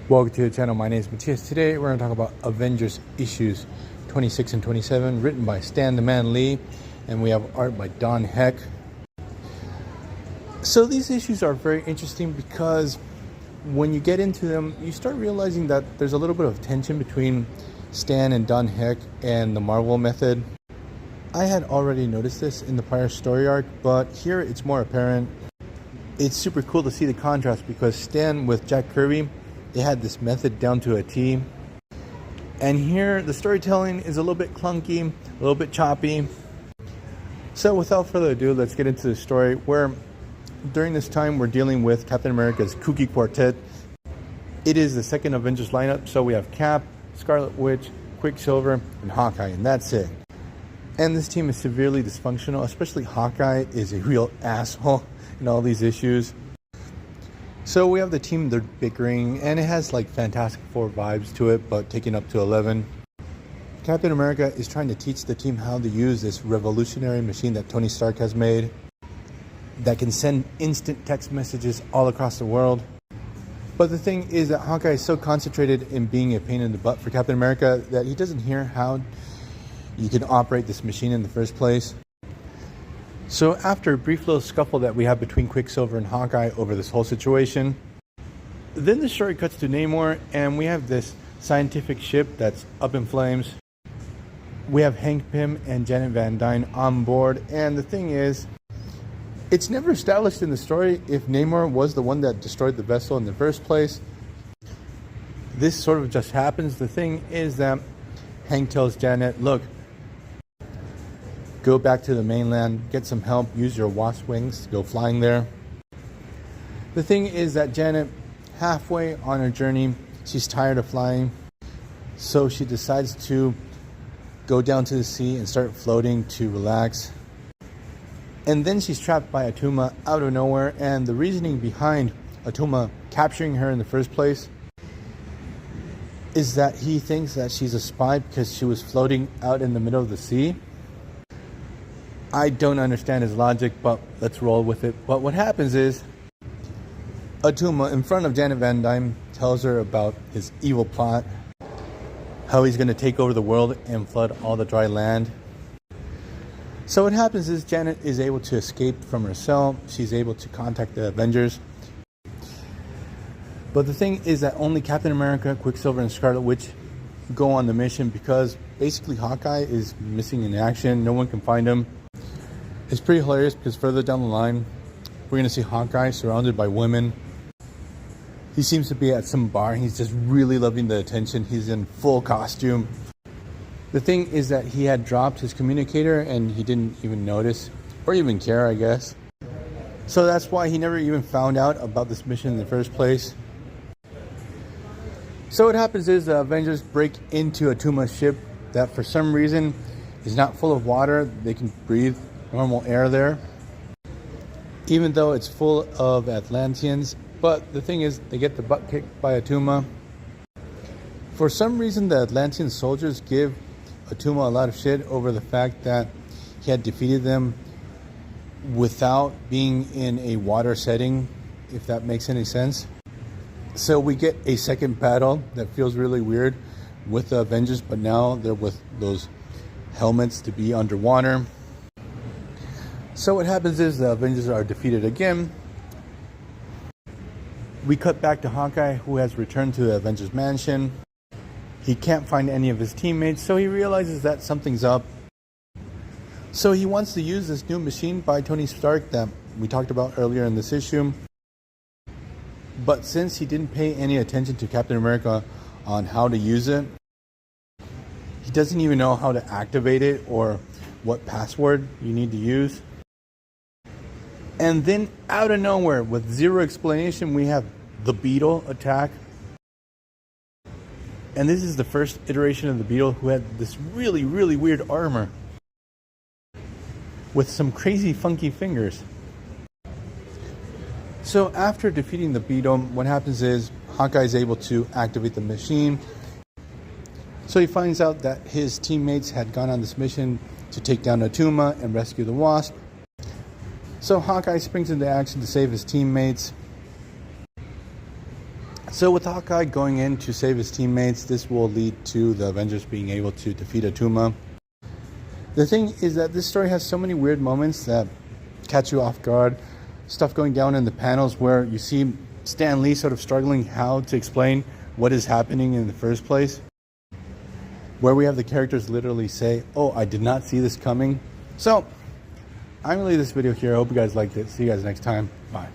Welcome to the channel. My name is Matthias. Today we're going to talk about Avengers issues 26 and 27, written by Stan the Man Lee, and we have art by Don Heck. So these issues are very interesting because when you get into them, you start realizing that there's a little bit of tension between Stan and Don Heck and the Marvel method. I had already noticed this in the prior story arc, but here it's more apparent. It's super cool to see the contrast because Stan with Jack Kirby, they had this method down to a T. And here the storytelling is a little bit clunky, a little bit choppy. So without further ado, let's get into the story where during this time we're dealing with Captain America's kooky quartet. It is the second Avengers lineup, so we have Cap, Scarlet Witch, Quicksilver, and Hawkeye, and that's it. And this team is severely dysfunctional, especially Hawkeye is a real asshole in all these issues. So we have the team, they're bickering, and it has like Fantastic Four vibes to it, but taken up to 11. Captain America is trying to teach the team how to use this revolutionary machine that Tony Stark has made that can send instant text messages all across the world. But the thing is that Hawkeye is so concentrated in being a pain in the butt for Captain America that he doesn't hear how you can operate this machine in the first place. So after a brief little scuffle that we have between Quicksilver and Hawkeye over this whole situation, then the story cuts to Namor and we have this scientific ship that's up in flames. We have Hank Pym and Janet Van Dyne on board, and the thing is, it's never established in the story if Namor was the one that destroyed the vessel in the first place. This sort of just happens. The thing is that Hank tells Janet, look, go back to the mainland, get some help, use your wasp wings to go flying there. The thing is that Janet, halfway on her journey, she's tired of flying, so she decides to go down to the sea and start floating to relax. And then she's trapped by Atuma out of nowhere, and the reasoning behind Atuma capturing her in the first place is that he thinks that she's a spy because she was floating out in the middle of the sea. I don't understand his logic, but let's roll with it. But what happens is Atuma, in front of Janet Van Dyne, tells her about his evil plot, how he's going to take over the world and flood all the dry land. So what happens is Janet is able to escape from her cell. She's able to contact the Avengers. But the thing is that only Captain America, Quicksilver, and Scarlet Witch go on the mission because basically Hawkeye is missing in action. No one can find him. It's pretty hilarious because further down the line, we're going to see Hawkeye surrounded by women. He seems to be at some bar. He's just really loving the attention. He's in full costume. The thing is that he had dropped his communicator and he didn't even notice or even care, I guess. So that's why he never even found out about this mission in the first place. So what happens is the Avengers break into Atuma's ship that for some reason is not full of water. They can breathe normal air there, even though it's full of Atlanteans. But the thing is, they get the butt kicked by Atuma. For some reason, the Atlantean soldiers give Atuma a lot of shit over the fact that he had defeated them without being in a water setting, if that makes any sense. So we get a second battle that feels really weird with the Avengers, but now they're with those helmets to be underwater. So what happens is the Avengers are defeated again. We cut back to Hawkeye, who has returned to the Avengers mansion. He can't find any of his teammates, so he realizes that something's up. So he wants to use this new machine by Tony Stark that we talked about earlier in this issue. But since he didn't pay any attention to Captain America on how to use it, he doesn't even know how to activate it or what password you need to use. And then out of nowhere, with zero explanation, we have the Beetle attack. And this is the first iteration of the Beetle, who had this really, really weird armor with some crazy funky fingers. So after defeating the Beetle, what happens is Hawkeye is able to activate the machine. So he finds out that his teammates had gone on this mission to take down Atuma and rescue the Wasp. So Hawkeye springs into action to save his teammates. So with Hawkeye going in to save his teammates, this will lead to the Avengers being able to defeat Atuma. The thing is that this story has so many weird moments that catch you off guard. Stuff going down in the panels where you see Stan Lee sort of struggling how to explain what is happening in the first place. Where we have the characters literally say, "Oh, I did not see this coming." So, I'm going to leave this video here. I hope you guys liked it. See you guys next time. Bye.